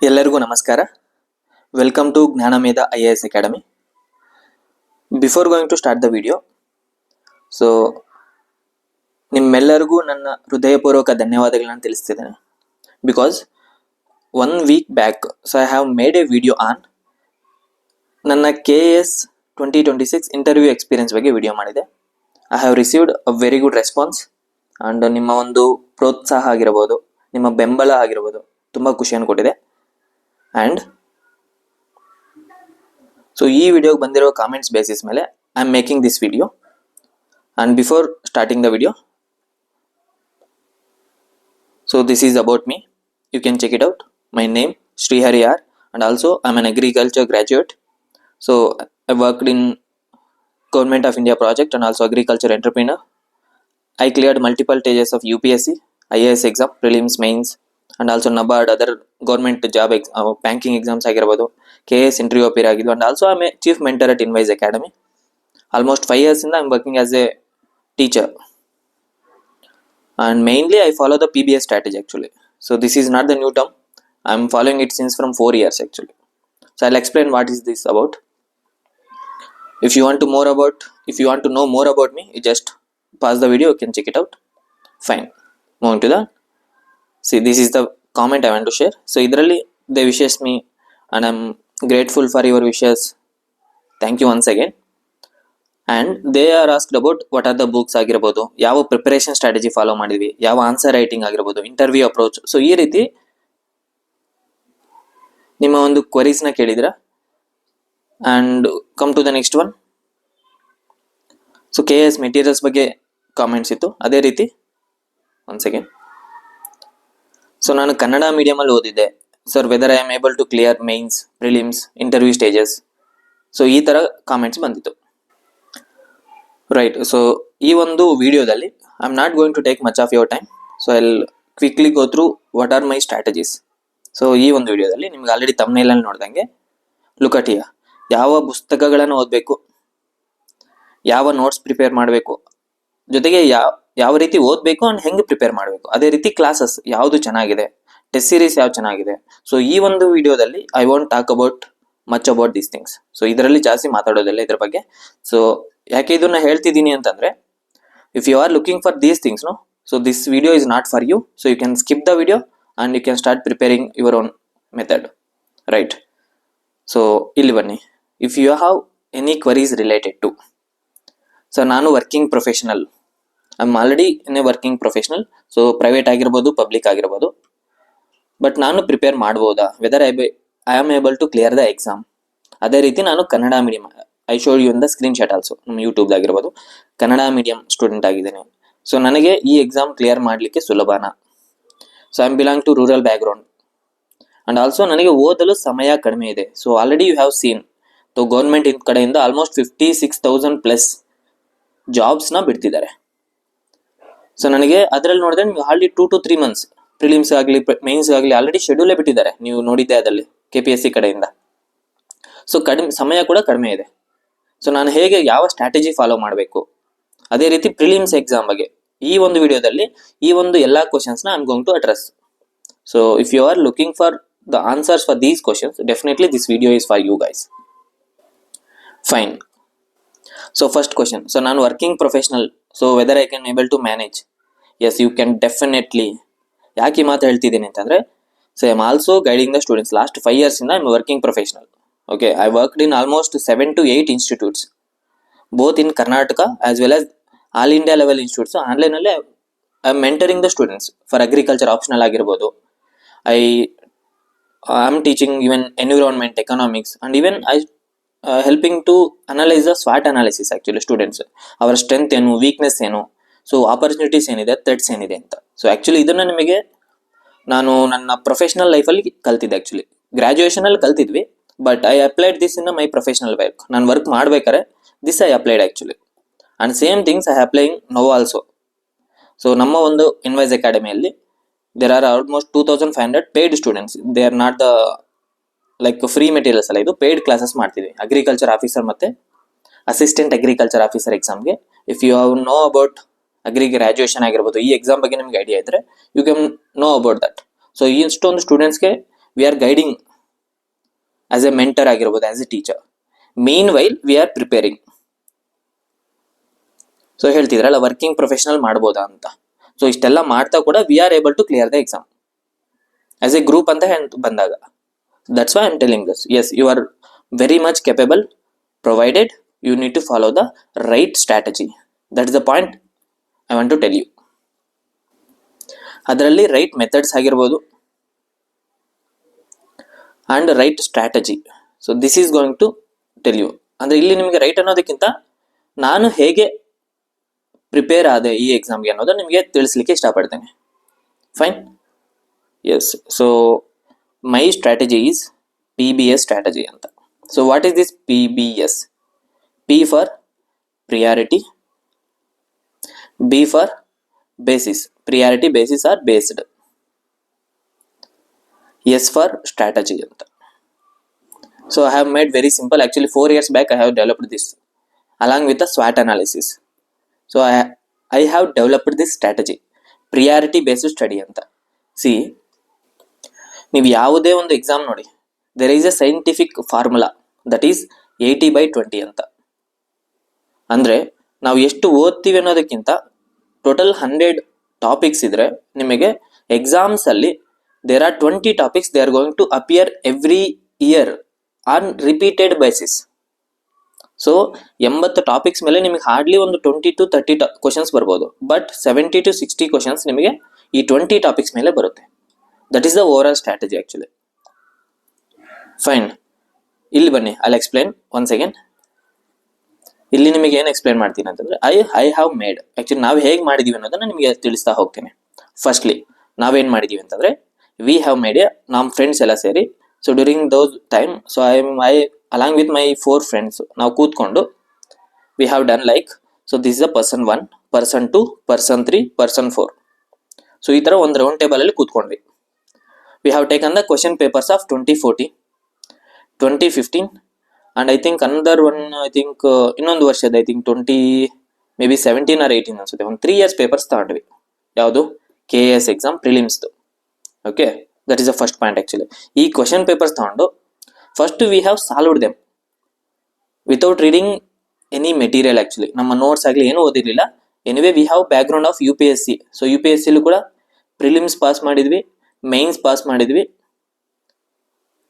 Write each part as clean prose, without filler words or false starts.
ಎಲ್ಲರಿಗೂ ನಮಸ್ಕಾರ. Welcome to Jnanamedha IAS academy. Before going to start the video, so ನಿಮ್ಮೆಲ್ಲರಿಗೂ ನನ್ನ ಹೃದಯಪೂರ್ವಕ ಧನ್ಯವಾದಗಳನ್ನು ತಿಳಿಸ್ತಿದ್ದೇನೆ. Because 1 week back so I have made a video on ನನ್ನ KS 2026 ಇಂಟರ್ವ್ಯೂ ಎಕ್ಸ್ಪೀರಿಯನ್ಸ್ ಬಗ್ಗೆ ವಿಡಿಯೋ ಮಾಡಿದೆ. I have received a very good response and ನಿಮ್ಮ ಒಂದು ಪ್ರೋತ್ಸಾಹ ಆಗಿರ್ಬೋದು, ನಿಮ್ಮ ಬೆಂಬಲ ಆಗಿರ್ಬೋದು ತುಂಬ ಖುಷಿಯನ್ನು ಕೊಟ್ಟಿದೆ. ಆ್ಯಂಡ್ ಸೊ ಈ ವಿಡಿಯೋಗೆ ಬಂದಿರೋ ಕಾಮೆಂಟ್ಸ್ ಬೇಸಿಸ್ ಮೇಲೆ I am making this video. And before starting the video, so this is about me. You can check it out. My name Srihari R, and also I am an agriculture graduate. So I worked in Government of India project and also agriculture entrepreneur. I cleared multiple stages of UPSC, IAS exam, prelims, mains, and also NABARD, other government job banking exams ಆಗಿರ್ಬೋದು, KS interview appear ಆಗಿದ್ದು. And also I am a chief mentor at Inwise Academy. Almost 5 years ಇಂದ I am working as a teacher. And mainly I follow the PBS strategy actually. So this is not the new term. I am following it since from 4 years actually. So I'll explain what is this about. If you want to know more about me, you just pause the video, you can check it out. Fine. Moving to the, see, this is the comment I want to share. So idralli they wishes me and I'm grateful for your wishes. Thank you once again. And they are asked about what are the books ಆಗಿರಬಹುದು, ಯಾವ preparation strategy follow ಮಾಡಿದ್ವಿ, ಯಾವ answer writing ಆಗಿರಬಹುದು, interview approach. So ಈ ರೀತಿ ನಿಮ್ಮ ಒಂದು ಕ್ವರೀಸ್ನ ಕೇಳಿದ್ರ. And come to the next one. So KS materials ಬಗ್ಗೆ ಕಾಮೆಂಟ್ಸ್ ಇತ್ತು. ಅದೇ ರೀತಿ ಒನ್ ಸೆಕೆಂಡ್. ಸೊ ನಾನು ಕನ್ನಡ ಮೀಡಿಯಮಲ್ಲಿ ಓದಿದ್ದೆ sir, whether I am able to clear mains, prelims, interview stages. So ಈ ಥರ ಕಾಮೆಂಟ್ಸ್ ಬಂದಿತ್ತು. ರೈಟ್. ಸೊ ಈ ಒಂದು ವಿಡಿಯೋದಲ್ಲಿ I am not going to take much of your time. So I will quickly go through what are my strategies. So ಈ ಒಂದು ವಿಡಿಯೋದಲ್ಲಿ ನಿಮ್ಗೆ ಆಲ್ರೆಡಿ ತಮ್ನೇಲಲ್ಲಿ ನೋಡ್ದಂಗೆ ಲುಕ್ ಅಟ್ ಹಿಯರ್. ಯಾವ ಪುಸ್ತಕಗಳನ್ನು ಓದಬೇಕು, ಯಾವ ನೋಟ್ಸ್ ಪ್ರಿಪೇರ್ ಮಾಡಬೇಕು, ಜೊತೆಗೆ ಯಾವ ರೀತಿ ಓದಬೇಕು ಅಂಡ್ ಹೆಂಗೆ ಪ್ರಿಪೇರ್ ಮಾಡಬೇಕು, ಅದೇ ರೀತಿ ಕ್ಲಾಸಸ್ ಯಾವುದು ಚೆನ್ನಾಗಿದೆ, ಟೆಸ್ಟ್ ಸೀರೀಸ್ ಯಾವ್ದು ಚೆನ್ನಾಗಿದೆ. ಸೊ ಈ ಒಂದು ವಿಡಿಯೋದಲ್ಲಿ I want talk much about these things. So ಇದರಲ್ಲಿ ಜಾಸ್ತಿ ಮಾತಾಡೋದಿಲ್ಲ ಇದ್ರ ಬಗ್ಗೆ. ಸೊ ಯಾಕೆ ಇದನ್ನ ಹೇಳ್ತಿದ್ದೀನಿ ಅಂತಂದ್ರೆ, if you are looking for these things no, so this video is not for you. So you can skip the video and you can start preparing your own method, right? So ಇಲ್ಲಿ ಬನ್ನಿ. If you have any queries related to, so ನಾನು working professional, I am already in a working professional. So private ಆಗಿರ್ಬೋದು, public ಆಗಿರ್ಬೋದು. But ನಾನು prepare ಮಾಡ್ಬೋದಾ, whether I am able to clear the exam. ಅದೇ ರೀತಿ ನಾನು Kannada medium, I showed you in the screenshot also, ನಮ್ಮ ಯೂಟ್ಯೂಬ್ದಾಗಿರ್ಬೋದು, Kannada medium student ಆಗಿದ್ದೇನೆ. ಸೊ ನನಗೆ ಈ ಎಕ್ಸಾಮ್ ಕ್ಲಿಯರ್ ಮಾಡಲಿಕ್ಕೆ ಸುಲಭನಾ? So I am belong to rural background and also ನನಗೆ ಓದಲು ಸಮಯ ಕಡಿಮೆ ಇದೆ. So already you have seen, so government ಕಡೆಯಿಂದ ಆಲ್ಮೋಸ್ಟ್ 56,000+ ಜಾಬ್ಸ್ನ ಬಿಡ್ತಿದ್ದಾರೆ. ಸೊ ನನಗೆ ಅದರಲ್ಲಿ ನೋಡಿದ್ರೆ ನೀವು ಆಲ್ರೆಡಿ 2 to 3 months ಪ್ರಿಲಿಮ್ಸ್ ಆಗಲಿ ಮೇನ್ಸ್ ಆಗಲಿ ಆಲ್ರೆಡಿ ಶೆಡ್ಯೂಲೇ ಬಿಟ್ಟಿದ್ದಾರೆ. ನೀವು ನೋಡಿದ್ದೆ ಅದರಲ್ಲಿ KPSC ಕಡೆಯಿಂದ. ಸೊ ಸಮಯ ಕೂಡ ಕಡಿಮೆ ಇದೆ. ಸೊ ನಾನು ಹೇಗೆ ಯಾವ ಸ್ಟ್ರಾಟಜಿ ಫಾಲೋ ಮಾಡಬೇಕು, ಅದೇ ರೀತಿ ಪ್ರಿಲಿಮ್ಸ್ ಎಕ್ಸಾಮ್ ಬಗ್ಗೆ ಈ ಒಂದು ವಿಡಿಯೋದಲ್ಲಿ ಈ ಒಂದು ಎಲ್ಲ ಕ್ವಶನ್ಸ್ನ I am going to address. So if you are looking for the answers for these questions, definitely this video is for you guys. Fine. So first question. So ನಾನು working professional, so whether I can able to manage? Yes, you can definitely. ಯಾಕೆ ಈ ಮಾತು ಹೇಳ್ತಿದ್ದೀನಿ ಅಂತಂದರೆ, so I am also guiding the students. Last 5 years ಇಂದ I am working professional. Okay, I worked in almost 7 to 8 institutes, both in Karnataka as well as all India level institutes. ಆನ್ಲೈನಲ್ಲಿ I am mentoring the students for agriculture optional ಆಗಿರ್ಬೋದು. I am teaching even environment, economics, and even I helping to analyse the ಸ್ವಾಟ್ analysis actually students. ಅವರ strength ಏನು, weakness ಏನು, so opportunities ಏನಿದೆ, threats ಏನಿದೆ ಅಂತ. So actually ಇದನ್ನು ನಿಮಗೆ ನಾನು ನನ್ನ ಪ್ರೊಫೆಷನಲ್ ಲೈಫಲ್ಲಿ ಕಲ್ತಿದ್ದೆ. ಆ್ಯಕ್ಚುಲಿ ಗ್ರ್ಯಾಜುಯೇಷನಲ್ಲಿ ಕಲ್ತಿದ್ವಿ, but I applied this in my professional work. ನಾನು ವರ್ಕ್ ಮಾಡ್ಬೇಕಾದ್ರೆ this I applied actually. And same things I applying now also. So ನಮ್ಮ ಒಂದು ಇನ್ವೈಸ್ ಅಕಾಡೆಮಿಯಲ್ಲಿ there are almost 2,500 paid students. They are not the like free materials ಅಲ್ಲ, ಇದು paid classes ಮಾಡ್ತೀವಿ agriculture officer ಮತ್ತು ಅಸಿಸ್ಟೆಂಟ್ ಅಗ್ರಿಕಲ್ಚರ್ ಆಫೀಸರ್ ಎಕ್ಸಾಮ್ಗೆ. If you have know about graduation ಆಗಿರ್ಬೋದು, ಈ ಎಕ್ಸಾಮ್ ಬಗ್ಗೆ ನಿಮ್ಗೆ ಐಡಿಯಾ ಇದ್ದರೆ you can know about that. So ಇಷ್ಟೊಂದು ಸ್ಟೂಡೆಂಟ್ಸ್ಗೆ we are guiding as a mentor ಆಗಿರ್ಬೋದು, as a teacher. Meanwhile we are preparing. So ಹೇಳ್ತಿದ್ರಲ್ಲ ವರ್ಕಿಂಗ್ ಪ್ರೊಫೆಷನಲ್ ಮಾಡ್ಬೋದಾ ಅಂತ. ಸೊ ಇಷ್ಟೆಲ್ಲ ಮಾಡ್ತಾ ಕೂಡ we are able to clear the exam as a group ಅಂತ ಬಂದಾಗ. That's why I am telling this. Yes, you are very much capable, provided you need to follow the right strategy. That is the point I want to tell you. ಅದರಲ್ಲಿ right methods ಆಗಿರ್ಬೋದು and right strategy. So this is going to tell you. ಅಂದ್ರೆ ಇಲ್ಲಿ ನಿಮಗೆ right ಅನ್ನೋದಕ್ಕಿಂತ ನಾನು ಹೇಗೆ prepare ಆದೆ ಈ ಎಕ್ಸಾಮ್ಗೆ ಅನ್ನೋದು ನಿಮಗೆ ತಿಳಿಸ್ಲಿಕ್ಕೆ ಇಷ್ಟಪಡ್ತೇನೆ. Fine. Yes, so my strategy is PBS strategy ಅಂತ. So what is this PBS? P for priority, B for basis, priority basis or based, S for strategy ಅಂತ. So I have made very simple. Actually 4 years back I have developed this along with the SWOT analysis. So I have developed this strategy, priority based study ಅಂತ. See, ನೀವು ಯಾವುದೇ ಒಂದು exam ನೋಡಿ, there is a scientific formula that is 80/20 ಅಂತ. ಅಂದ್ರೆ ನಾವು ಎಷ್ಟು ಓದ್ತೀವಿ ಅನ್ನೋದಕ್ಕಿಂತ ಟೋಟಲ್ 100 ಟಾಪಿಕ್ಸ್ ಇದ್ರೆ ನಿಮಗೆ ಎಕ್ಸಾಮ್ಸ್ ಅಲ್ಲಿ there are 20 topics they are going to appear every year on repeated basis. So 80 topics ಮೇಲೆ ನಿಮಗೆ ಹಾರ್ಡ್ಲಿ ಒಂದು 20 to 30 ಕ್ವಶನ್ಸ್ ಬರ್ಬೋದು. ಬಟ್ 70 to 60 ಕ್ವಶನ್ಸ್ ನಿಮಗೆ ಈ 20 ಟಾಪಿಕ್ಸ್ ಮೇಲೆ ಬರುತ್ತೆ. That is the over all strategy actually. Fine. ಇಲ್ಲಿ ಬನ್ನಿ, ಐ ಎಕ್ಸ್ಪ್ಲೈನ್ ಒನ್ಸ್ ಅಗೇನ್. ಇಲ್ಲಿ ನಿಮಗೆ ಏನು ಎಕ್ಸ್ಪ್ಲೈನ್ ಮಾಡ್ತೀನಿ ಅಂತಂದ್ರೆ ಐ ಹ್ಯಾವ್ ಮೇಡ್. ಆಕ್ಚುಲಿ ನಾವು ಹೇಗೆ ಮಾಡಿದೀವಿ ಅನ್ನೋದನ್ನ ನಿಮಗೆ ತಿಳಿಸ್ತಾ ಹೋಗ್ತೇನೆ. ಫಸ್ಟ್ಲಿ ನಾವೇನ್ ಮಾಡಿದೀವಿ ಅಂತಂದ್ರೆ ವಿ ಹ್ಯಾವ್ ಮೇಡ್ ಎ, ನಮ್ಮ ಫ್ರೆಂಡ್ಸ್ ಎಲ್ಲ ಸೇರಿ. So during those time, so I along with my 4 friends, ನಾವು ಕೂತ್ಕೊಂಡು we have done like, so this is a person 1, person 2, person 3, person 4. So ಈ ತರ ಒಂದು ರೌಂಡ್ ಟೇಬಲ್ ಅಲ್ಲಿ ಕೂತ್ಕೊಂಡ್ವಿ. We have taken the question papers of 2014, 2015 and I think another one, I think ಇನ್ನೊಂದು ವರ್ಷದ I think 20 maybe 17 or 18 ಅನ್ಸುತ್ತೆ. ಒಂದು 3 years papers ತಗೊಂಡ್ವಿ. ಯಾವುದು? KAS ಎಕ್ಸಾಮ್ ಪ್ರಿಲಿಮ್ಸ್ದು. Okay, that is the first point actually. ಈ question papers ತಗೊಂಡು first we have solved them without reading any material. Actually ನಮ್ಮ ನೋಟ್ಸ್ ಆಗಲಿ ಏನೂ ಓದಿರಲಿಲ್ಲ. Anyway we have background of UPSC. So UPSCಲೂ ಕೂಡ ಪ್ರಿಲಿಮ್ಸ್ ಪಾಸ್ ಮಾಡಿದ್ವಿ, ಮೈನ್ಸ್ ಪಾಸ್ ಮಾಡಿದ್ವಿ.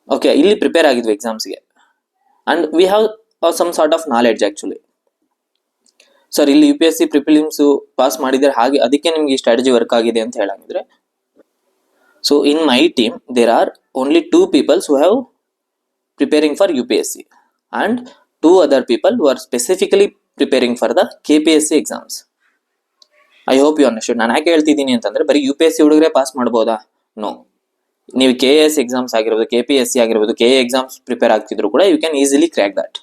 ಓಕೆ, ಇಲ್ಲಿ ಪ್ರಿಪೇರ್ ಆಗಿದ್ವಿ ಎಕ್ಸಾಮ್ಸ್ಗೆ and we have some sort of knowledge actually. Sir ಇಲ್ಲಿ UPSC ಪ್ರಿಲಿಮ್ಸ್ ಪಾಸ್ ಮಾಡಿದ್ರೆ ಹಾಗೆ ಅದಕ್ಕೆ ನಿಮ್ಗೆ ಈ ಸ್ಟ್ರಾಟಜಿ ವರ್ಕ್ ಆಗಿದೆ ಅಂತ ಹೇಳಂಗಿದ್ರೆ, so in my team there are only 2 people who have preparing for UPSC and 2 other people who are specifically preparing for the KPSC exams. I hope you understood. ನಾನು ಯಾಕೆ ಹೇಳ್ತಿದ್ದೀನಿ ಅಂತಂದ್ರೆ ಬರೀ UPSC ಹುಡುಗರೆ pass ಮಾಡ್ಬೋದಾ? No. ನೀವು KAS exams ಆಗಿರ್ಬೋದು, KPSC ಆಗಿರ್ಬೋದು, KA ಎಕ್ಸಾಮ್ಸ್ ಪ್ರಿಪೇರ್ ಆಗ್ತಿದ್ರು ಕೂಡ you can easily crack that.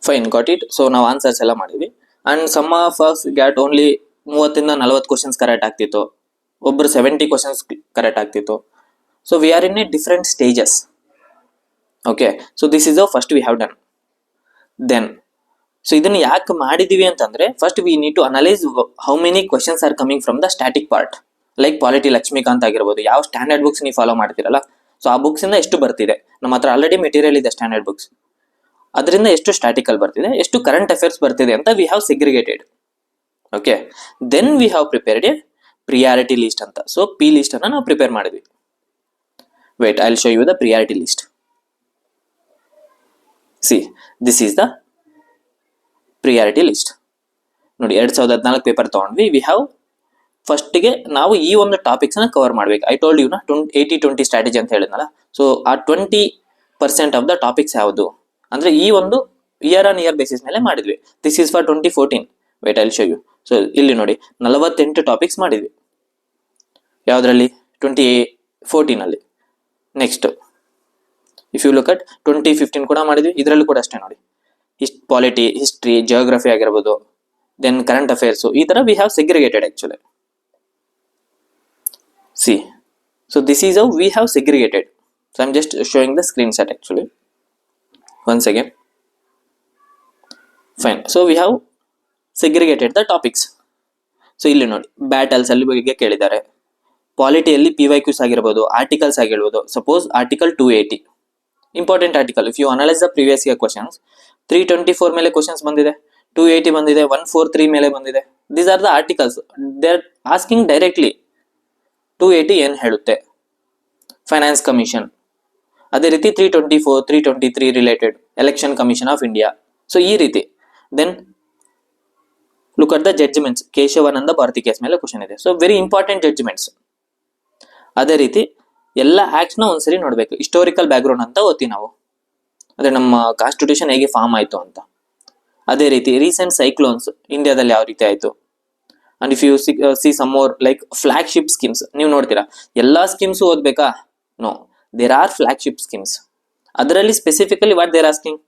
Fine, got it. So ನಾವು ಆನ್ಸರ್ಸ್ ಎಲ್ಲ ಮಾಡಿದ್ವಿ and some of us got only 30 ಇಂದ 40 ಕ್ವಶನ್ಸ್ ಕರೆಕ್ಟ್ ಆಗ್ತಿತ್ತು, ಒಬ್ಬರು 70 ಕ್ವಶನ್ಸ್ ಕರೆಕ್ಟ್ ಆಗ್ತಿತ್ತು. So we are in a different stages. Okay, so this is the first we have done. Then so ಇದನ್ನ ಯಾಕೆ ಮಾಡಿದೀವಿ ಅಂತಂದ್ರೆ first we need to analyse how many questions are coming from the static part. Like polity Laxmikanth ಆಗಿರ್ಬೋದು, ಯಾವ standard books ನೀವು follow ಮಾಡ್ತೀರಲ್ಲ, so ಆ books ಇಂದ ಎಷ್ಟು ಬರ್ತಿದೆ. ನಮ್ಮ ಹತ್ರ ಆಲ್ರೆಡಿ ಮೆಟೀರಿಯಲ್ ಇದೆ ಸ್ಟ್ಯಾಂಡರ್ಡ್ ಬುಕ್ಸ್, ಅದರಿಂದ ಎಷ್ಟು ಸ್ಟ್ಯಾಟಿಕಲ್ ಬರ್ತಿದೆ, ಎಷ್ಟು ಕರೆಂಟ್ ಅಫೇರ್ಸ್ ಬರ್ತಿದೆ ಅಂತ we have segregated. Okay, then we have prepared a priority list ಅಂತ. ಸೊ P ಲಿಸ್ಟ್ ಅನ್ನ ನಾವು ಪ್ರಿಪೇರ್ ಮಾಡಿದ್ವಿ. Wait, I will show you the priority list. See, this is the priority list. ನೋಡಿ 2014 paper ತಗೊಂಡ್ವಿ. We have ಫಸ್ಟ್ಗೆ ನಾವು ಈ ಒಂದು ಟಾಪಿಕ್ಸ್ ನ ಕವರ್ ಮಾಡ್ಬೇಕು. ಐ ಟೋಲ್ಡ್ ಯು ನಾ 80-20 ಸ್ಟ್ರಾಟಜಿ ಅಂತ ಹೇಳಿದ್ನಲ್ಲ. ಸೊ ಆ 20% ಆಫ್ ದ ಟಾಪಿಕ್ಸ್ ಯಾವುದು ಅಂದ್ರೆ ಈ ಒಂದು ಇಯರ್ ಆನ್ ಇಯರ್ ಬೇಸಿಸ್ ಮೇಲೆ ಮಾಡಿದ್ವಿ. This is for 2014. Wait, I will show you. So ಇಲ್ಲಿ ನೋಡಿ 48 ಟಾಪಿಕ್ಸ್ ಮಾಡಿದ್ವಿ. ಯಾವುದರಲ್ಲಿ? 2014 ಅಲ್ಲಿ. Next if you look at 2015 ಕೂಡ ಮಾಡಿದ್ವಿ. ಇದರಲ್ಲೂ ಕೂಡ ಅಷ್ಟೇ ನೋಡಿ, ಪಾಲಿಟಿ, ಹಿಸ್ಟ್ರಿ, ಜಿಯೋಗ್ರಫಿ ಆಗಿರ್ಬೋದು, ದೆನ್ ಕರೆಂಟ್ ಅಫೇರ್ಸ್, ಈ ತರ we have segregated actually. See, so this is how we have segregated. So I am just showing the screenshot actually. Once again. Fine. So we have segregated the topics. So ಇಲ್ಲಿ ನೋಡಿ battles ಅಲ್ಲಿ ಬಗ್ಗೆ ಕೇಳಿದ್ದಾರೆ, ಪಾಲಿಟಿಯಲ್ಲಿ PYQs ಆಗಿರ್ಬೋದು, articles ಆಗಿರ್ಬೋದು. Suppose article 280 important article. If you analyse the previous year questions, 324 ಮೇಲೆ questions ಬಂದಿದೆ, 280 ಬಂದಿದೆ, 143 ಮೇಲೆ ಬಂದಿದೆ. These are the articles. They are asking directly 280 ಏನ್ ಹೇಳುತ್ತೆ, ಫೈನಾನ್ಸ್ ಕಮಿಷನ್. ಅದೇ ರೀತಿ 324, 323 related election commission of India. So ಈ ರೀತಿ. Then look at the judgements. Kesavananda Bharati case ಮೇಲೆ ಕ್ವಶನ್ ಇದೆ. So very important judgements. ಅದೇ ರೀತಿ ಎಲ್ಲ ಆಕ್ಟ್ಸ್ ನ ಒಂದ್ಸರಿ ನೋಡ್ಬೇಕು. ಹಿಸ್ಟೋರಿಕಲ್ ಬ್ಯಾಕ್ಗ್ರೌಂಡ್ ಅಂತ ಓದ್ತೀವಿ ನಾವು, ಅಂದ್ರೆ ನಮ್ಮ ಕಾನ್ಸ್ಟಿಟ್ಯೂಷನ್ ಹೇಗೆ ಫಾರ್ಮ್ ಆಯ್ತು ಅಂತ. ಅದೇ ರೀತಿ ರೀಸೆಂಟ್ ಸೈಕ್ಲೋನ್ಸ್ ಇಂಡಿಯಾದಲ್ಲಿ ಯಾವ ರೀತಿ ಆಯ್ತು. And if you see some more like flagship schemes, ನೀವು ನೋಡ್ತೀರಾ ಎಲ್ಲಾ ಸ್ಕೀಮ್ಸ್ ಓದ್ಬೇಕಾ? No, there are flagship schemes. ಅದರಲ್ಲಿ ಸ್ಪೆಸಿಫಿಕಲಿ ವಾಟ್ ದೇರ್ ಆಸ್ಕಿಂಗ್,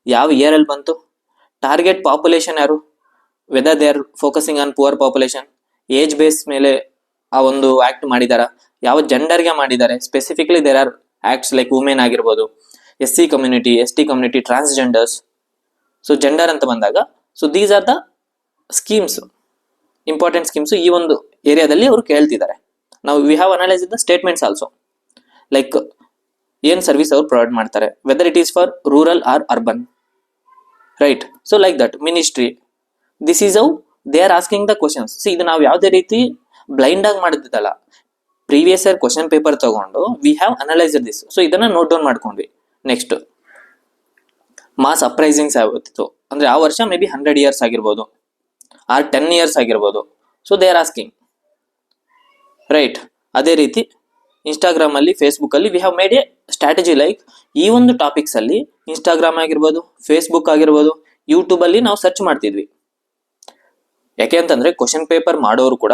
ಯಾವ ಇಯರ್ ಅಲ್ಲಿ ಬಂತು, ಟಾರ್ಗೆಟ್ ಪಾಪ್ಯುಲೇಷನ್ ಯಾರು, whether they are focusing on poor population, age base ಮೇಲೆ ಆ ಒಂದು ಆಕ್ಟ್ ಮಾಡಿದಾರ, ಯಾವ ಜೆಂಡರ್ಗೆ ಮಾಡಿದ್ದಾರೆ. Specifically there are acts like women ಆಗಿರ್ಬೋದು, SC community, ST community, transgenders. So gender ಅಂತ ಬಂದಾಗ, so these are the schemes, important schemes ಈ ಒಂದು ಏರಿಯಾದಲ್ಲಿ ಅವರು ಕೇಳ್ತಿದ್ದಾರೆ. ನಾವು we have analyse the statements also, like ಏನ್ ಸರ್ವಿಸ್ ಅವ್ರು ಪ್ರೊವೈಡ್ ಮಾಡ್ತಾರೆ, whether it is for rural or urban, right. So like that ministry, this is how they are asking the questions. See ಇದು ನಾವು ಯಾವುದೇ ರೀತಿ ಬ್ಲೈಂಡ್ ಆಗಿ ಮಾಡಿದ್ದಲ್ಲ, previous year question paper ತಗೊಂಡು we have analysed this. So ಇದನ್ನ note down ಮಾಡ್ಕೊಂಡ್ವಿ. Next mass uprisings ಆಗುತ್ತಿತ್ತು, ಅಂದ್ರೆ ಆ ವರ್ಷ ಮೇ ಬಿ 100 years ಆಗಿರ್ಬೋದು ಆರ್ 10 years ಆಗಿರ್ಬೋದು. So they are asking, right. ಅದೇ ರೀತಿ ಇನ್ಸ್ಟಾಗ್ರಾಮ್ ಅಲ್ಲಿ, ಫೇಸ್ಬುಕ್ ಅಲ್ಲಿ V have made A strategy. Like ಈ ಒಂದು ಟಾಪಿಕ್ಸ್ ಅಲ್ಲಿ ಇನ್ಸ್ಟಾಗ್ರಾಮ್ ಆಗಿರ್ಬೋದು, ಫೇಸ್ಬುಕ್ ಆಗಿರ್ಬೋದು, ಯೂಟ್ಯೂಬ್ ಅಲ್ಲಿ ನಾವು ಸರ್ಚ್ ಮಾಡ್ತಿದ್ವಿ. ಯಾಕೆ ಅಂತಂದ್ರೆ ಕ್ವಶನ್ ಪೇಪರ್ ಮಾಡೋರು ಕೂಡ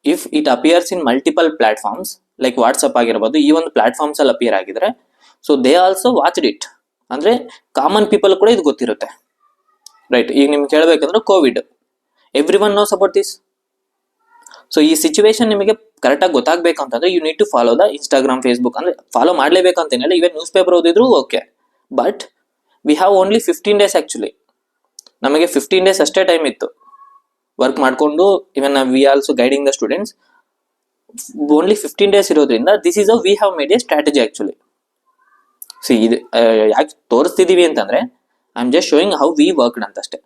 if it appears in multiple platforms like WhatsApp ಆಗಿರ್ಬೋದು, ಈ ಒಂದು ಪ್ಲಾಟ್ಫಾರ್ಮ್ಸ್ ಅಲ್ಲಿ ಅಪಿಯರ್ ಆಗಿದ್ರೆ, so they also watched it. ಅಂದ್ರೆ ಕಾಮನ್ ಪೀಪಲ್ ಕೂಡ ಇದು ಗೊತ್ತಿರುತ್ತೆ, ರೈಟ್. ಈಗ ನಿಮ್ಗೆ ಕೇಳಬೇಕಂದ್ರೆ Covid, everyone knows about this. So ಈ ಸಿಚುವೇಶನ್ ನಿಮಗೆ ಕರೆಕ್ಟಾಗಿ ಗೊತ್ತಾಗಬೇಕು ಅಂತಂದ್ರೆ you need to follow the Instagram, Facebook. ಅಂದ್ರೆ ಫಾಲೋ ಮಾಡಲೇಬೇಕಂತೇನಿಲ್ಲ, ಇವನ್ ನ್ಯೂಸ್ ಪೇಪರ್ ಓದಿದ್ರು okay. But we have only 15 days actually. ನಮಗೆ 15 days ಅಷ್ಟೇ ಟೈಮ್ ಇತ್ತು ವರ್ಕ್ ಮಾಡಿಕೊಂಡು. ಇವನ್ we also guiding the students. Only 15 days ಇರೋದ್ರಿಂದ this is a V have made A strategy actually. C ಇದು ಯಾಕೆ ತೋರಿಸ್ತಿದೀವಿ ಅಂತಂದ್ರೆ I am just showing how we worked ಅಂತ ಅಷ್ಟೇ.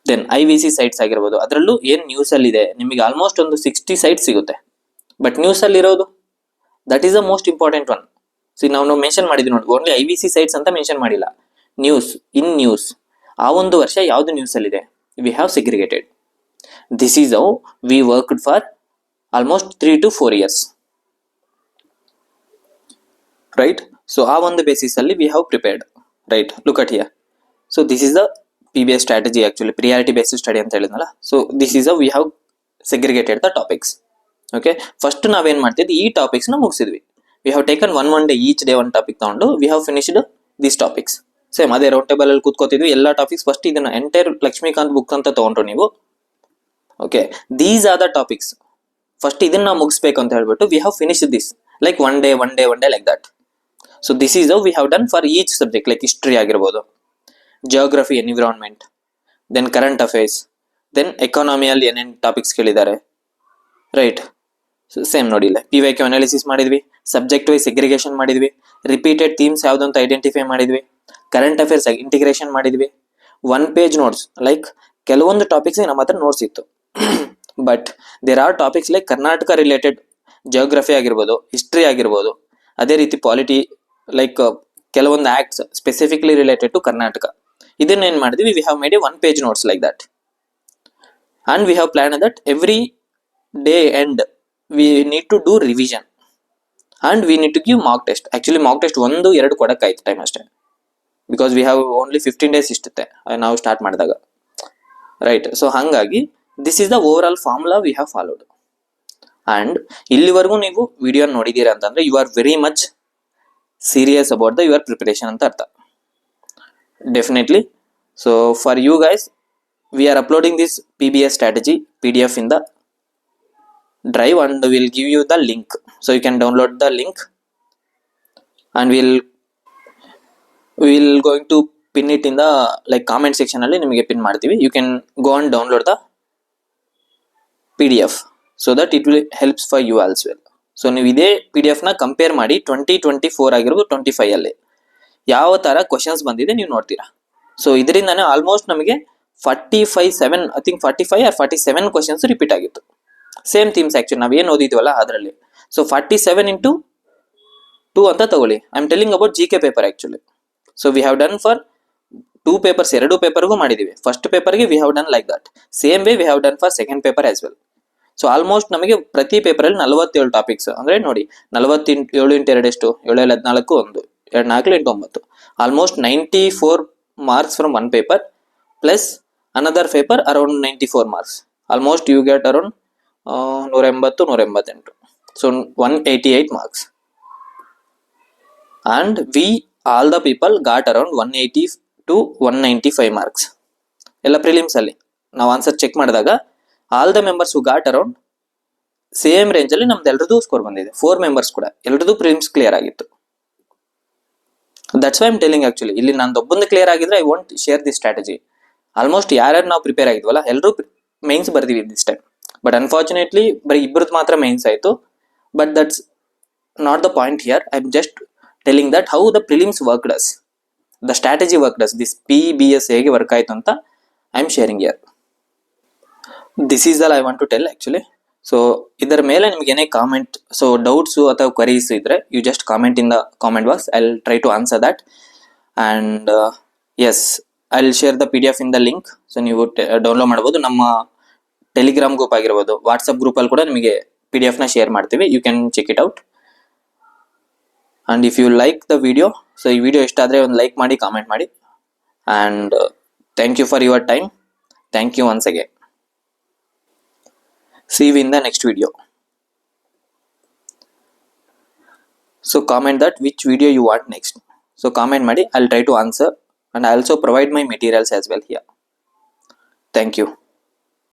ದೆನ್ IVC ಸೈಟ್ಸ್ ಆಗಿರ್ಬೋದು, ಅದರಲ್ಲೂ ಏನ್ ನ್ಯೂಸ್ ಅಲ್ಲಿ ಇದೆ ನಿಮಗೆ ಆಲ್ಮೋಸ್ಟ್ ಒಂದು 60 sites ಸಿಗುತ್ತೆ. ಬಟ್ ನ್ಯೂಸ್ ಅಲ್ಲಿ ಇರೋದು that is the most important one. C ನಾವು ಮೆನ್ಷನ್ ಮಾಡಿದ್ವಿ ನೋಡಿ, ಓನ್ಲಿ IVC ಸೈಟ್ಸ್ ಅಂತ ಮೆನ್ಷನ್ ಮಾಡಿಲ್ಲ. ನ್ಯೂಸ್, ಇನ್ ನ್ಯೂಸ್, ಆ ಒಂದು ವರ್ಷ ಯಾವ್ದು ನ್ಯೂಸ್ ಅಲ್ಲಿ ಇದೆ V have segregated. This is how V worked for almost 3 to 4 years, right. So ಆ ಒಂದು ಬೇಸಿಸ್ ಅಲ್ಲಿ V have prepared, right. Look at here. So this is the PBS strategy actually, priority based study ಅಂತ ಹೇಳಿದ್ನಲ್ಲ. So this is we have segregated the topics. Okay, first ನಾವೇನ್ ಮಾಡ್ತಿದ್ವಿ, ಈ topics ನ ಮುಗಿಸಿದ್ವಿ. We have taken one day, each day one topic ತಗೊಂಡು we have finished these topics. Same ಅದೇ round table ಅಲ್ಲಿ ಕೂತ್ಕೋತಿದ್ವಿ, ಎಲ್ಲ ಟಾಪಿಕ್ಸ್ ಫಸ್ಟ್ ಇದನ್ನ ಎಂಟೈರ್ ಲಕ್ಷ್ಮೀಕಾಂತ್ ಬುಕ್ ಅಂತ ತಗೊಂಡ್ರು ನೀವು. Okay, these are the topics. First ಇದನ್ನ ನಾವು ಮುಗಿಸ್ಬೇಕು ಅಂತ ಹೇಳ್ಬಿಟ್ಟು we have finished this like one day like that. So this is how we have done for each subject. Like history ಆಗಿರ್ಬೋದು, geography, environment, then current affairs, then ಎಕಾನಮಿಯಲ್ಲಿ ಏನೇನು topics ಕೇಳಿದ್ದಾರೆ, right. Same ನೋಡಿ, ಇಲ್ಲ PYQ ಅನಾಲಿಸಿಸ್ ಮಾಡಿದ್ವಿ, subject wise segregation ಮಾಡಿದ್ವಿ, repeated themes ಯಾವ್ದು ಅಂತ ಐಡೆಂಟಿಫೈ ಮಾಡಿದ್ವಿ, ಕರೆಂಟ್ ಅಫೇರ್ಸ್ ಇಂಟಿಗ್ರೇಷನ್ ಮಾಡಿದ್ವಿ, 1 page ನೋಟ್ಸ್. ಲೈಕ್ ಕೆಲವೊಂದು ಟಾಪಿಕ್ಸ್ ನಮ್ಮ ಹತ್ರ ನೋಟ್ಸ್ ಇತ್ತು, but there are topics like Karnataka related geography ಆಗಿರ್ಬೋದು, ಹಿಸ್ಟ್ರಿ ಆಗಿರ್ಬೋದು, ಅದೇ ರೀತಿ ಪಾಲಿಟಿ, ಲೈಕ್ ಕೆಲವೊಂದು acts specifically related to Karnataka. ಇದನ್ನ ಏನ್ ಮಾಡಿದ್ವಿ, we have made a 1 page notes like that. And we have plan that every day end we need to do revision and we need to give mock test. Actually mock test 1-2 ಕೊಡಕ್ಕಾಯ್ತು time ಅಷ್ಟೇ, because we have only 15 days ಇಷ್ಟುತ್ತೆ ನಾವು start ಮಾಡಿದಾಗ, right. So ಹಾಗಾಗಿ this is the overall formula we have followed. And ಇಲ್ಲಿವರೆಗೂ ನೀವು video ನೋಡಿದೀರಾ ಅಂತಂದ್ರೆ you are very much serious about the your preparation ಅಂತ ಅರ್ಥ, definitely. So for you guys we are uploading this PBS strategy PDF in the drive and we'll give you the link, so you can download the link and we'll going to pin it in the like comment section alli nimage pin ಮಾಡ್ತೀವಿ. You can go and download the PDF. So that it will helps for you as well. ಸೊ ನೀವು ಇದೇ PDF ನ compare ಮಾಡಿ 2024 ಆಗಿರ್ಬೋದು 25 ಅಲ್ಲಿ ಯಾವ ತರ ಕ್ವಶನ್ಸ್ ಬಂದಿದೆ ನೀವು ನೋಡ್ತೀರಾ. ಸೊ ಇದರಿಂದಾನೇ ಆಲ್ಮೋಸ್ಟ್ ನಮಗೆ 45 I think 45 or 47 questions repeat ಆಗಿತ್ತು. ಸೇಮ್ ಥೀಮ್ಸ್ ಆಕ್ಚುಲಿ ನಾವೇನು ಓದಿದ್ವಲ್ಲ ಅದರಲ್ಲಿ. ಸೊ 47 into 2 ಅಂತ ತಗೊಳ್ಳಿ. I am telling about GK paper actually. So we have done for 2 papers, 2 ಪೇಪರ್ಗೂ ಮಾಡಿದೀವಿ. ಫಸ್ಟ್ ಪೇಪರ್ಗೆ V have done like that. Same way we have done for second paper as well. So almost ನಮಗೆ ಪ್ರತಿ ಪೇಪರಲ್ಲಿ 47 topics ಅಂದ್ರೆ ನೋಡಿ 47 into 2 ಎಷ್ಟು 7 14 1 2 4 8 9 almost 94 marks from one paper plus another paper around 94 marks. Almost you get around 180 188. So 188 marks. And we all the people got around 180 to 195 marks. ಎಲ್ಲ prelims ಅಲ್ಲಿ ನಾವು answer check ಮಾಡಿದಾಗ all the members who got around same range ಅಲ್ಲಿ ನಮ್ದು ಎಲ್ರದ್ದು score ಬಂದಿದೆ. 4 members ಕೂಡ ಎಲ್ರದ್ದು prelims clear ಆಗಿತ್ತು. That's why I'm telling actually ಇಲ್ಲಿ ನಂದು ಒಬ್ಬಂದು ಕ್ಲಿಯರ್ ಆಗಿದ್ರೆ I want share the strategy. Almost ಯಾರ್ಯಾರು ನಾವು ಪ್ರಿಪೇರ್ ಆಗಿದ್ವಲ್ಲ ಎಲ್ಲರೂ ಮೈನ್ಸ್ ಬರ್ತೀವಿ ದಿಸ್ ಟೈಮ್. ಬಟ್ ಅನ್ಫಾರ್ಚುನೇಟ್ಲಿ ಬರೀ ಇಬ್ಬರದ್ದು ಮಾತ್ರ ಮೈನ್ಸ್ ಆಯಿತು. But that's not the point here. I am just telling that how the prelims work does, the strategy work does, this PBS ಹೇಗೆ work ಆಯಿತು ಅಂತ I am sharing here. This is all I want to tell actually. So ಇದರ ಮೇಲೆ ನಿಮ್ಗೆ ಏನೇ comment, so doubts ಅಥವಾ queries ಇದ್ರೆ you just comment in the comment box. I will try to answer that. And yes, I will share the PDF in the link. So ನೀವು download ಮಾಡ್ಬೋದು. ನಮ್ಮ Telegram group ಆಗಿರ್ಬೋದು, WhatsApp ಗ್ರೂಪಲ್ಲಿ ಕೂಡ ನಿಮಗೆ PDF ನ ಶೇರ್ ಮಾಡ್ತೀವಿ. You can check it out. And if you like the video, so ಈ ವಿಡಿಯೋ ಇಷ್ಟ ಆದರೆ ಒಂದು ಲೈಕ್ ಮಾಡಿ, ಕಾಮೆಂಟ್ ಮಾಡಿ. And thank you for your time. Thank you once again. See you in the next video. So comment that which video you want next. So comment ಮಾಡಿ, I'll try to answer and I also provide my materials as well here. Thank you.